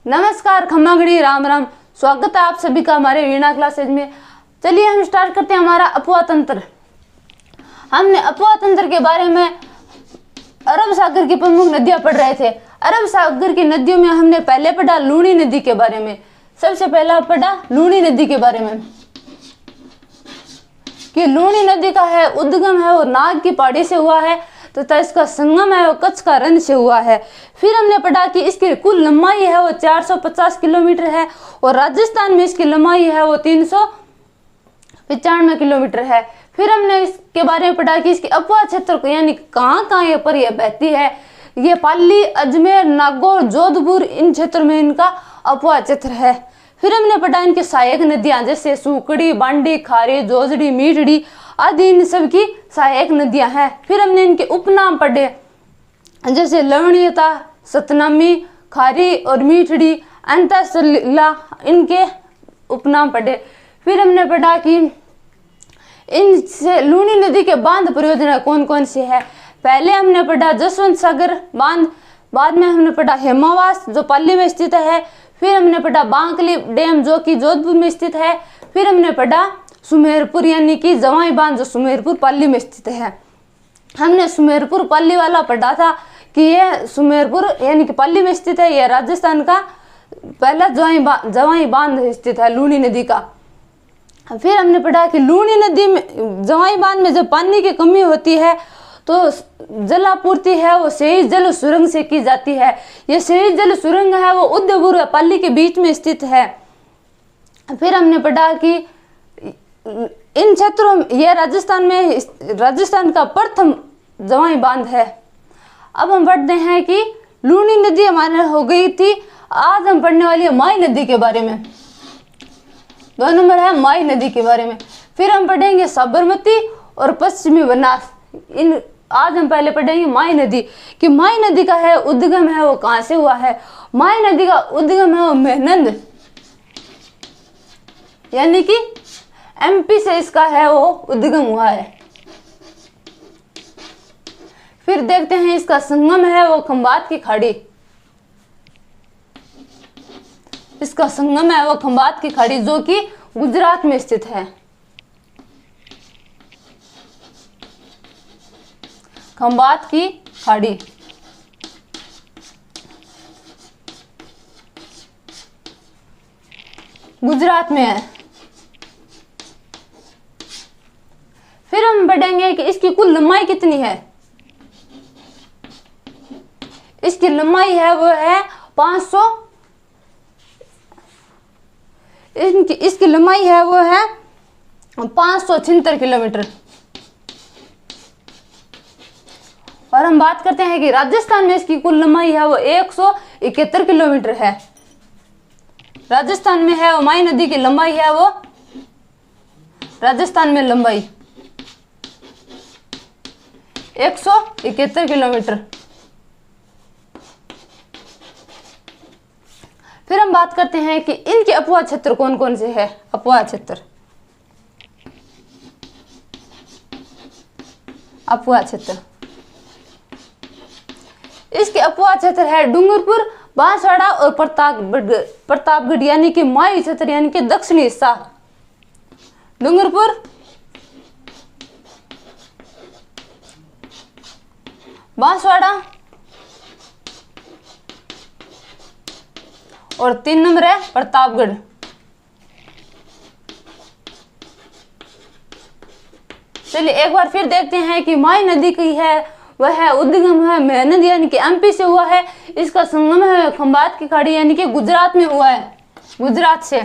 नमस्कार, खम्मागणी, राम राम। स्वागत है आप सभी का हमारे वीणा क्लासेज में। चलिए हम स्टार्ट करते हैं हमारा अपवाह तंत्र। हमने अपवाह तंत्र के बारे में अरब सागर की प्रमुख नदियां पढ़ रहे थे। अरब सागर की नदियों में हमने पहले पढ़ा लूणी नदी के बारे में। सबसे पहला पढ़ा लूणी नदी के बारे में कि लूणी नदी का है उद्गम है वो नाग की पहाड़ी से हुआ है तथा इसका संगम है वो कच्छ का रण से हुआ है। फिर हमने पढ़ा कि इसकी कुल लंबाई है वो 450 किलोमीटर है और राजस्थान में इसकी लंबाई है वो 395 किलोमीटर है। फिर हमने इसके बारे में पढ़ा कि इसके अपवाह क्षेत्र को यानी कहाँ पर यह बहती है। ये पाली, अजमेर, नागौर, जोधपुर इन क्षेत्रों में इनका अपवाह क्षेत्र है। फिर हमने पढ़ा इनकी सहायक नदियां जैसे सुकड़ी, बांडी, खारी, जोजड़ी, मीठड़ी आदि इन सब की सहायक नदियां हैं। फिर हमने इनके उपनाम पढ़े जैसे लवणीयता, सतनामी, खारी और मीठड़ी, अंतःसलिला इनके उपनाम पढ़े। फिर हमने पढ़ा कि इनसे लूणी नदी के बांध परियोजना कौन कौन सी है। पहले हमने पढ़ा जसवंत सागर बांध, बाद में हमने पढ़ा हेमावास जो पाली में स्थित है। फिर हमने पढ़ा बांकली डैम जो कि जोधपुर में स्थित है। फिर हमने पढ़ा सुमेरपुर यानी कि जवाई बांध जो सुमेरपुर पाली में स्थित है। हमने सुमेरपुर पाली वाला पढ़ा था कि यह सुमेरपुर यानी कि पाली में स्थित है। यह राजस्थान का पहला जवाई बांध स्थित है लूणी नदी का। फिर हमने पढ़ा कि लूणी नदी में जवाई बांध में जब पानी की कमी होती है तो जलापूर्ति है वो सेज जल सुरंग से की जाती है। ये सेज जल सुरंग है वो उदयपुर और पाली के बीच में स्थित है। फिर हमने पढ़ा कि इन क्षेत्रों यह राजस्थान का प्रथम जवाई बांध है। अब हम पढ़ते हैं कि लूणी नदी हमारे हो गई थी। आज हम पढ़ने वाली है माई नदी के बारे में। 2 नंबर है माई नदी के बारे में। फिर हम पढ़ेंगे साबरमती और पश्चिमी बनास। इन आज हम पहले पढ़ेंगे माई नदी कि माई नदी का है उद्गम है वो कहां से हुआ है। माई नदी का उद्गम है वो मेहनंद यानी कि एमपी से इसका है वो उद्गम हुआ है। फिर देखते हैं इसका संगम है वो खंबात की खाड़ी। इसका संगम है वो खंबात की खाड़ी जो कि गुजरात में स्थित है। खंबात की खाड़ी गुजरात में है। फिर हम पढ़ेंगे कि इसकी कुल लंबाई कितनी है। इसकी लंबाई है वो है 500। इसकी लंबाई है वो है 576 किलोमीटर। और हम बात करते हैं कि राजस्थान में इसकी कुल लंबाई है वो 171 किलोमीटर है। राजस्थान में है वो माई नदी की लंबाई है वो राजस्थान में लंबाई 171 किलोमीटर। फिर हम बात करते हैं कि इनके अपवाह क्षेत्र कौन कौन से है। अपवाह क्षेत्र इसके अपवाह क्षेत्र है डूंगरपुर, बांसवाड़ा और प्रतापगढ़ यानी कि माई क्षेत्र यानी कि दक्षिणी हिस्सा। डूंगरपुर, बांसवाड़ा और 3 नंबर है प्रतापगढ़। चलिए एक बार फिर देखते हैं कि माई नदी की है वह है उद्गम है मेहनद यानी कि एमपी से हुआ है। इसका संगम है खंबात की खाड़ी यानी कि गुजरात में हुआ है, गुजरात से।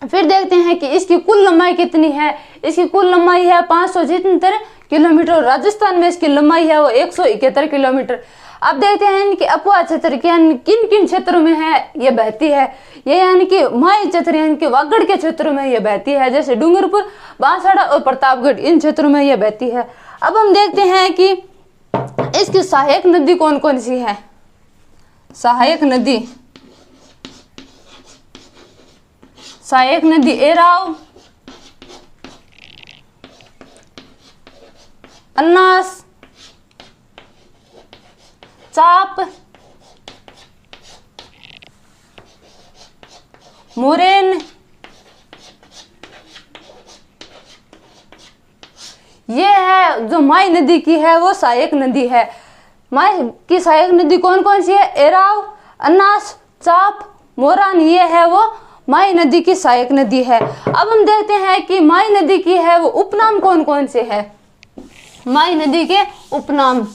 फिर देखते हैं कि इसकी कुल लंबाई कितनी है। इसकी कुल लंबाई है 576 किलोमीटर। राजस्थान में इसकी लंबाई है वो 171 किलोमीटर। अब देखते हैं इनके अपवाह क्षेत्र किन किन क्षेत्रों में है ये बहती है। ये यानी कि माई क्षेत्र यानी कि वागड़ के क्षेत्रों में ये बहती है जैसे डूंगरपुर, बांसवाड़ा और प्रतापगढ़ इन क्षेत्रों में ये बहती है। अब हम देखते हैं कि इसकी सहायक नदी कौन कौन सी है। सहायक नदी एराव, अन्नास, चाप, मोरेन, ये है जो माई नदी की है वो सहायक नदी है। माई की सहायक नदी कौन कौन सी है? एराव, अन्नास, चाप, मोरान, ये है वो माई नदी की सहायक नदी है। अब हम देखते हैं कि माई नदी की है वो उपनाम कौन कौन से है। माई नदी के उपनाम,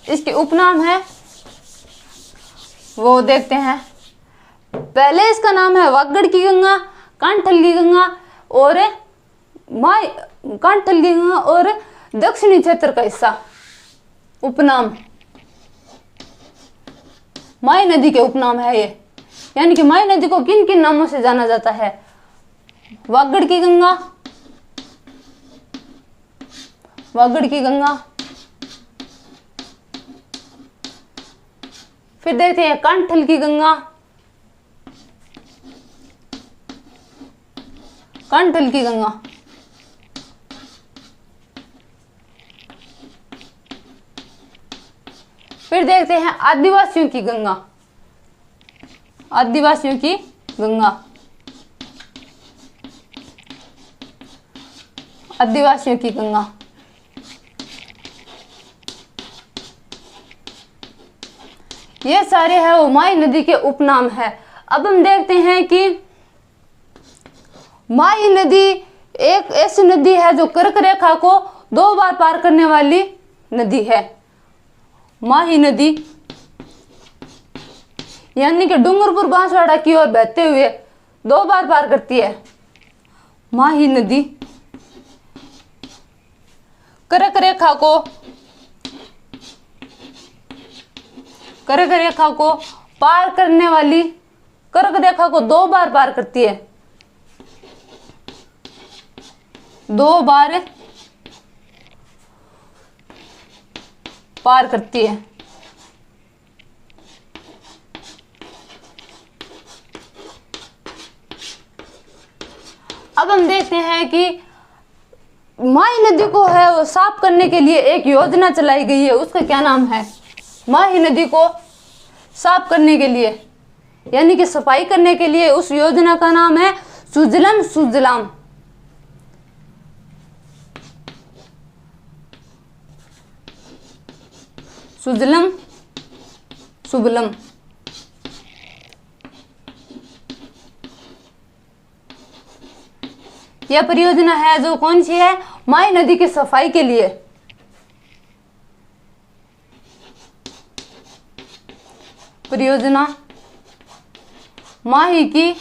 इसके उपनाम है वो देखते हैं। पहले इसका नाम है वागड़ की गंगा, कांठल की गंगा और माई, कांठल की गंगा और दक्षिणी क्षेत्र का हिस्सा। उपनाम माई नदी के उपनाम है ये, यानी कि माई नदी को किन किन नामों से जाना जाता है? वागड़ की गंगा, वागड़ की गंगा, फिर देखते हैं कांठल की गंगा, कांठल की गंगा, फिर देखते हैं आदिवासियों की गंगा, आदिवासियों की गंगा, आदिवासियों की गंगा। ये सारे हैं वो माई नदी के उपनाम है। अब हम देखते हैं कि माई नदी एक ऐसी नदी है जो कर्क रेखा को 2 बार पार करने वाली नदी है। माही नदी यानी कि डूंगरपुर बांसवाड़ा की ओर बहते हुए 2 बार पार करती है। माही नदी कर्क रेखा को, कर्क रेखा को पार करने वाली, कर्क रेखा को 2 बार पार करती है, 2 बार पार करती है। अब हम देखते हैं कि माही नदी को है वो साफ करने के लिए एक योजना चलाई गई है, उसका क्या नाम है? माही नदी को साफ करने के लिए यानी कि सफाई करने के लिए उस योजना का नाम है सुजलम सुजलाम। सुजलम सुबलम। यह परियोजना है जो कौन सी है? माही नदी की सफाई के लिए। परियोजना माही की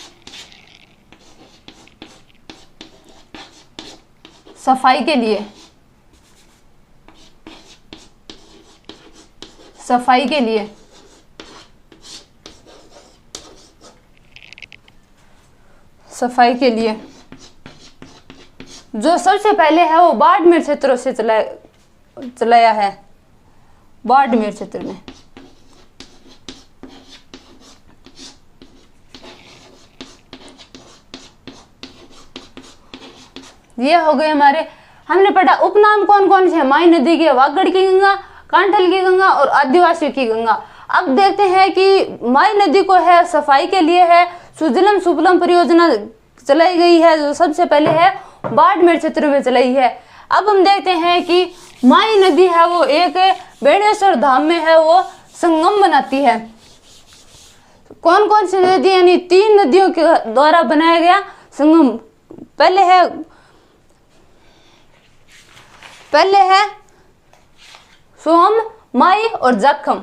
सफाई के लिए, सफाई के लिए। सफाई के लिए जो सबसे पहले है वो बाड़मेर क्षेत्रों से चलाया है। बाड़मेर क्षेत्र में ये हो गए हमारे, हमने पढ़ा उपनाम कौन कौन से हैं माही नदी के। वागड़ की गंगा, कांठल की गंगा और आदिवासियों की गंगा। अब देखते हैं कि माही नदी को है सफाई के लिए है सुजलम सुफलम परियोजना चलाई गई है, जो सबसे पहले है बाड़मेर क्षेत्र में चलाई है। अब हम देखते हैं कि माही नदी है वो एक बेणेश्वर धाम में है वो संगम बनाती है। कौन कौन सी नदी, यानी 3 नदियों के द्वारा बनाया गया संगम। पहले है सोम, माई और जखम।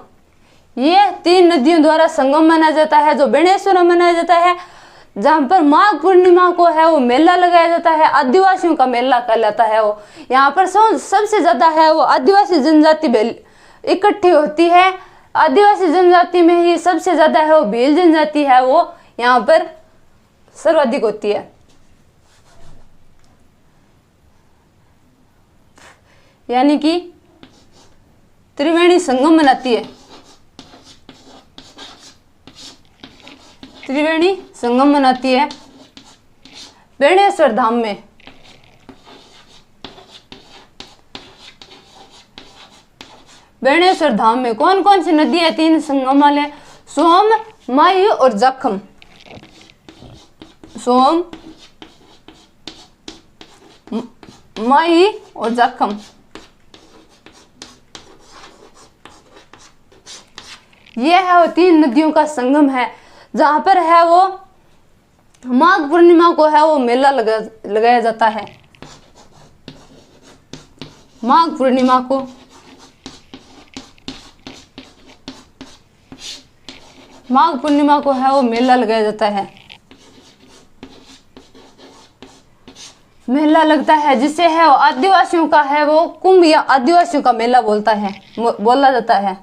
ये 3 नदियों द्वारा संगम माना जाता है जो बेणेश्वर में मनाया जाता है, जहां पर माघ पूर्णिमा को है वो मेला लगाया जाता है। आदिवासियों का मेला कहलाता है वो। यहाँ पर सबसे ज्यादा है वो आदिवासी जनजाति इकट्ठी होती है। आदिवासी जनजाति में ही सबसे ज्यादा है वो भील जनजाति है वो यहाँ पर सर्वाधिक होती है। यानी कि त्रिवेणी संगम मनाती है। त्रिवेणी संगम मनाती है बेणेश्वर धाम में। बेणेश्वर धाम में कौन कौन सी नदी है 3 संगम वाले? सोम, माही और जख्म। सोम, माही और जख्म, ये है वो 3 नदियों का संगम है, जहां पर है वो माघ पूर्णिमा को है वो मेला लगाया जाता है। माघ पूर्णिमा को है वो मेला लगाया जाता है। मेला लगता है जिसे है वो आदिवासियों का है वो कुंभ या आदिवासियों का मेला बोला जाता है।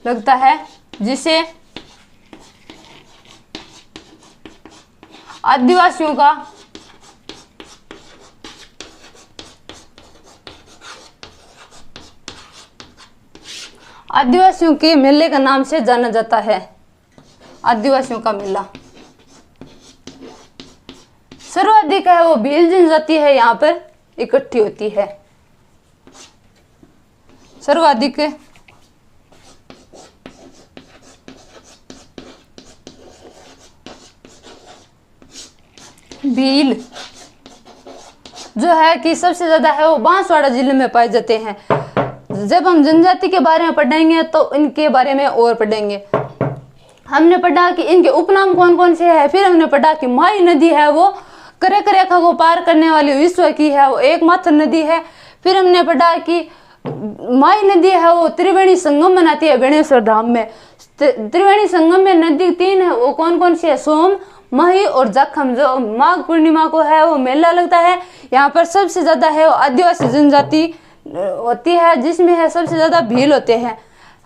लगता है जिसे आदिवासियों के मेले का नाम से जाना जाता है। आदिवासियों का मेला। सर्वाधिक है वो भील जनजाति है यहाँ पर इकट्ठी होती है। सर्वाधिक भील जो है कि सबसे ज्यादा है वो बांसवाड़ा जिले में पाए जाते हैं। जब हम जनजाति के बारे में पढ़ेंगे तो इनके बारे में और पढ़ेंगे। हमने पढ़ा कि इनके उपनाम कौन कौन से हैं, फिर हमने पढ़ा कि माही नदी है वो करे रेखा को पार करने वाली विश्व की है वो एकमात्र नदी है। फिर हमने पढ़ा कि माही नदी है वो त्रिवेणी संगम बनाती है बेणेश्वर धाम में। त्रिवेणी संगम में नदी 3 है, वो कौन कौन सी है? सोम, माही और जख्म। जो माघ पूर्णिमा को है वो मेला लगता है। यहाँ पर सबसे ज्यादा है वो आदिवासी जनजाति होती है, जिसमें है सबसे ज्यादा भील होते हैं।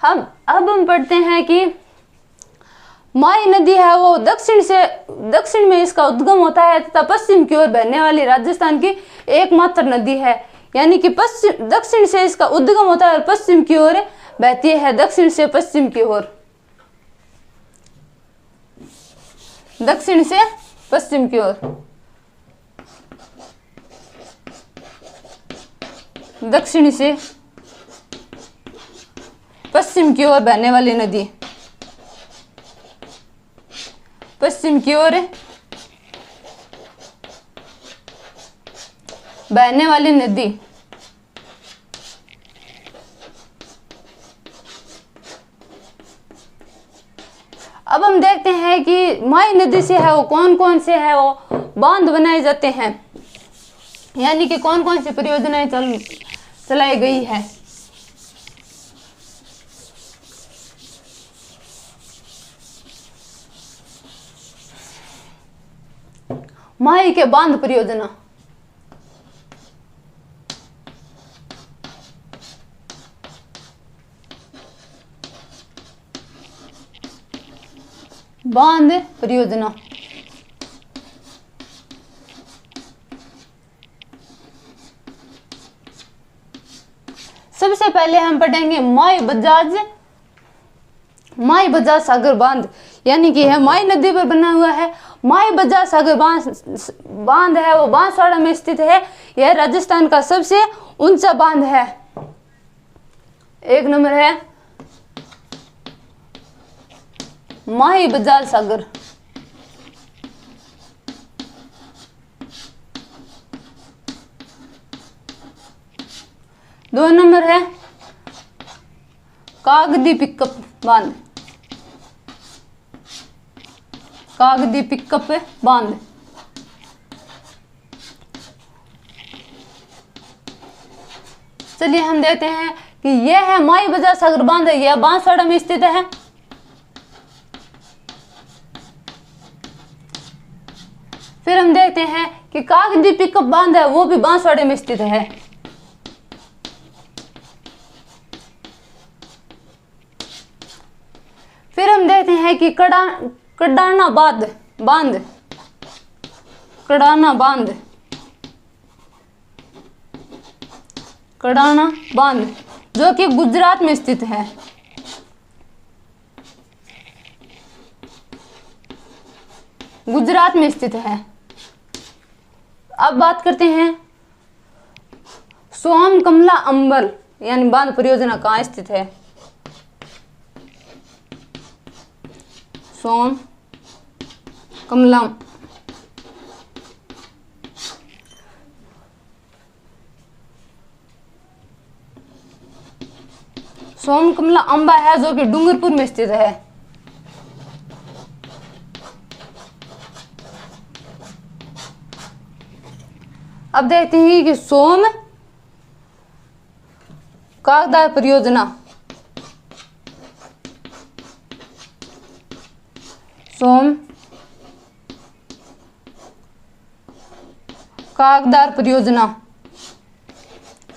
अब हम पढ़ते हैं कि माही नदी है वो दक्षिण में इसका उद्गम होता है तथा पश्चिम की ओर बहने वाली राजस्थान की एकमात्र नदी है। यानी कि दक्षिण से इसका उद्गम होता है और पश्चिम की ओर बहती है। दक्षिण से पश्चिम की ओर, दक्षिण से पश्चिम की ओर, दक्षिण से पश्चिम की ओर बहने वाली नदी, पश्चिम की ओर बहने वाली नदी। अब हम देखते हैं कि माही नदी से है वो कौन कौन से है वो बांध बनाए जाते हैं, यानी कि कौन कौन सी परियोजनाएं चलाई गई है। माही के बांध परियोजना। बांध परियोजना सबसे पहले हम पढ़ेंगे माही बजाज सागर बांध, यानी कि है माही नदी पर बना हुआ है। माही बजाज सागर बांध है वो बांसवाड़ा में स्थित है। यह राजस्थान का सबसे ऊंचा बांध है। 1 नंबर है माही बजाज सागर। दो नंबर है कागदी पिकअप बांध। कागदी पिकअप बांध। चलिए हम देखते हैं कि यह है माही बजाज सागर बांध, यह बांसवाड़ा में स्थित है। फिर हम देखते हैं कि कागदी पिकअप बांध है वो भी बांसवाड़े में स्थित है। फिर हम देखते हैं कि कडाना बांध, कडाना बांध जो कि गुजरात में स्थित है। गुजरात में स्थित है। अब बात करते हैं सोम कमला अंबल यानी बांध परियोजना कहाँ स्थित है। सोम कमलम। सोम कमला अंबा है जो कि डूंगरपुर में स्थित है। अब देखते हैं कि सोम कागदार परियोजना, सोम कागदार परियोजना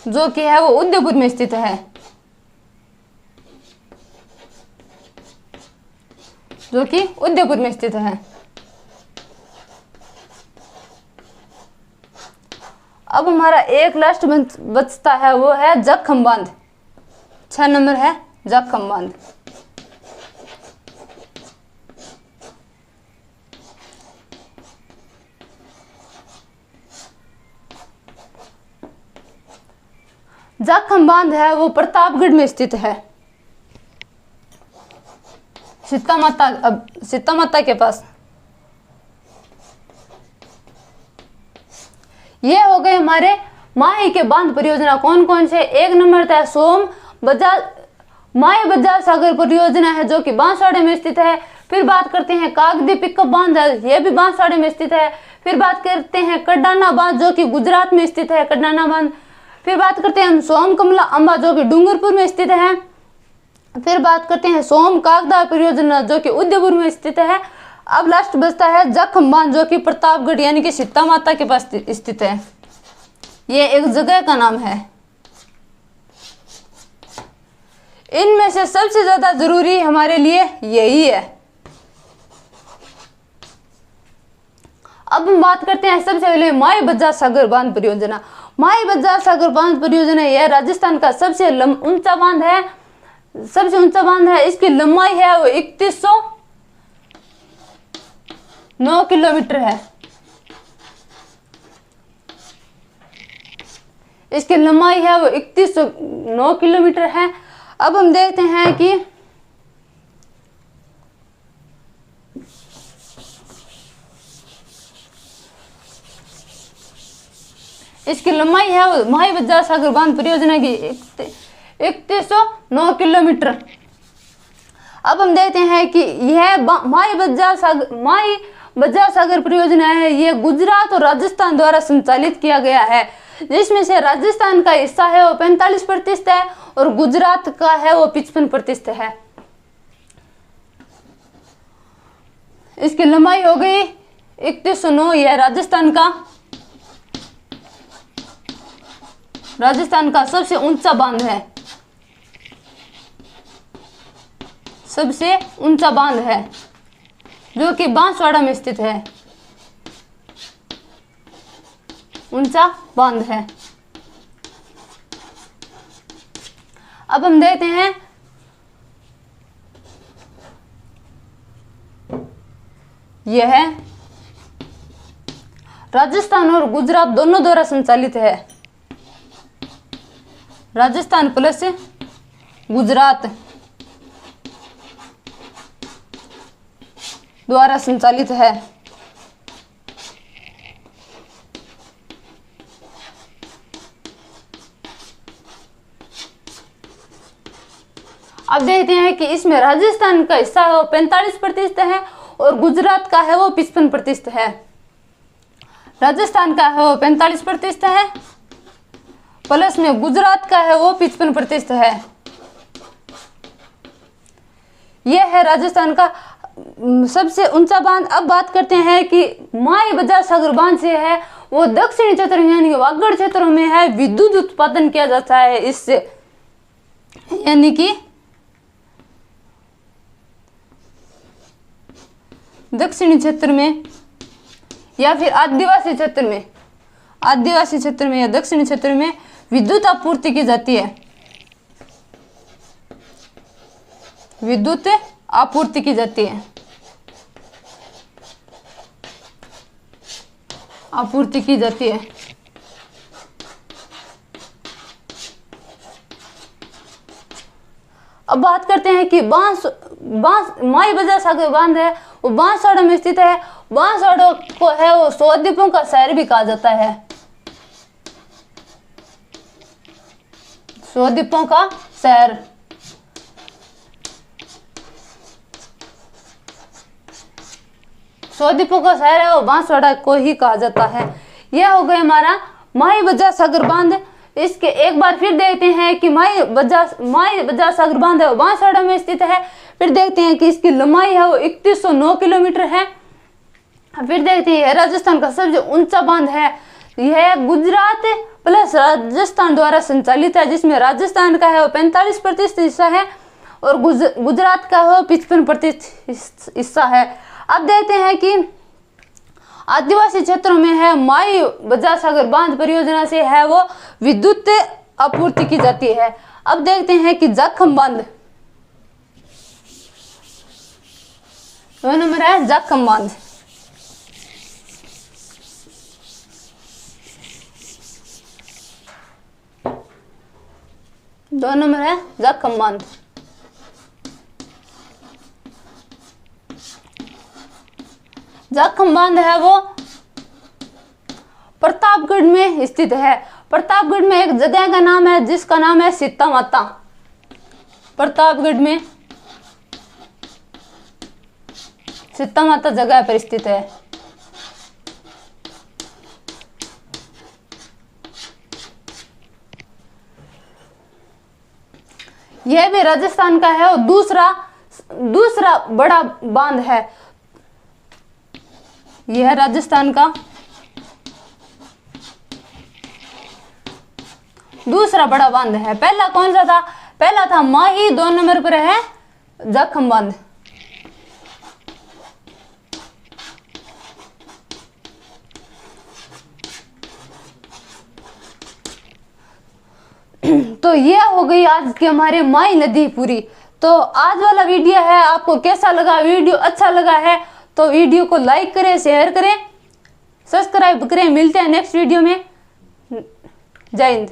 जो कि है वो उदयपुर में स्थित है, जो कि उदयपुर में स्थित है। अब हमारा एक लास्ट बचता है, वो है जखम बांध। 6 नंबर है जखम बांध। जखम बांध है वो प्रतापगढ़ में स्थित है, सीता माता के पास। ये हो गए हमारे माही के बांध परियोजना। कौन कौन से? एक नंबर था सोम माही बजाज सागर परियोजना है जो कि बांसवाड़े में स्थित है। फिर बात करते हैं कागदी पिकअप बांध है, ये भी बांसवाड़े में स्थित है। फिर बात करते हैं कडाना बांध जो कि गुजरात में स्थित है, कडाना बांध। फिर बात करते हैं सोम कमला अंबा जो कि डूंगरपुर में स्थित है। फिर बात करते हैं सोम कागदार परियोजना जो कि उदयपुर में स्थित है। अब लास्ट बचता है जखम बांध जो कि प्रतापगढ़ यानी कि सीता माता के पास स्थित है। ये एक जगह का नाम है। इनमें से सबसे ज्यादा जरूरी हमारे लिए यही है। अब हम बात करते हैं सबसे पहले माही बजाज सागर बांध परियोजना। माही बजाज सागर बांध परियोजना यह राजस्थान का सबसे ऊंचा बांध है, सबसे ऊंचा बांध है। इसकी लंबाई है वो 3109 किलोमीटर है। इसकी लंबाई है वो 3109 किलोमीटर है। अब हम देखते हैं कि इसकी लंबाई है वो माही बजाज सागर बांध परियोजना की 3109 किलोमीटर। अब हम देखते हैं कि यह माही बजाज सागर परियोजना है, ये गुजरात और राजस्थान द्वारा संचालित किया गया है, जिसमें से राजस्थान का हिस्सा है वो 45% है और गुजरात का है वो 55% है। इसकी लंबाई हो गई 3109। यह राजस्थान का सबसे ऊंचा बांध है, सबसे ऊंचा बांध है जो कि बांसवाड़ा में स्थित है। ऊंचा बांध है। अब हम देखते हैं यह है राजस्थान और गुजरात दोनों द्वारा संचालित है। राजस्थान प्लस गुजरात द्वारा संचालित है। अब देखते हैं कि इसमें राजस्थान का हिस्सा है वो 45% है और गुजरात का है वो 55% है। राजस्थान का है वो 45% है, प्लस में गुजरात का है वो 55% है। यह है राजस्थान का सबसे ऊंचा बांध। अब बात करते हैं कि माही बजाज सागर बांध से है वो दक्षिणी क्षेत्र यानी कि वागड़ क्षेत्रों में है विद्युत उत्पादन किया जाता है इससे, यानी कि दक्षिणी क्षेत्र में या फिर आदिवासी क्षेत्र में या दक्षिणी क्षेत्र में विद्युत आपूर्ति की जाती है। विद्युत आपूर्ति की जाती है, आपूर्ति की जाती है। अब बात करते हैं कि माई बजार सागर बांध है वो बांसवाड़ा में स्थित है। बांसवाड़ा को है वो 100 द्वीपों का शहर भी कहा जाता है। 100 द्वीपों का शहर। द्वीपों का शहर है वो बांसवाड़ा को ही कहा जाता है। यह हो गया हमारा माई बजार सागर बांध। इसके एक बार फिर देखते हैं कि माई बजार सागर बांध है वो बांसवाड़ा में स्थित है। फिर देखते हैं कि इसकी लंबाई है वो 3109 किलोमीटर है। फिर देखते हैं राजस्थान का सबसे ऊंचा बांध है। यह गुजरात प्लस राजस्थान द्वारा संचालित है, जिसमें राजस्थान का है वो 45% हिस्सा है और गुजरात का वो 55% हिस्सा है। अब देखते हैं कि आदिवासी क्षेत्रों में है माई बजार सागर बांध परियोजना से है वो विद्युत आपूर्ति की जाती है। अब देखते हैं कि जाखम बांध, 2 नंबर है जाखम बांध। दो नंबर है जाखम बांध। जाखम बांध है वो प्रतापगढ़ में स्थित है। प्रतापगढ़ में एक जगह का नाम है जिसका नाम है सीता माता। प्रतापगढ़ में सीता माता जगह पर स्थित है। यह भी राजस्थान का है और दूसरा बड़ा बांध है। यह राजस्थान का दूसरा बड़ा बांध है। पहला कौन सा था? पहला था माही, 2 नंबर पर है जाखम बांध। तो ये हो गई आज की हमारे माई नदी पूरी। तो आज वाला वीडियो है, आपको कैसा लगा? वीडियो अच्छा लगा है तो वीडियो को लाइक करें, शेयर करें, सब्सक्राइब करें। मिलते हैं नेक्स्ट वीडियो में। जय हिंद।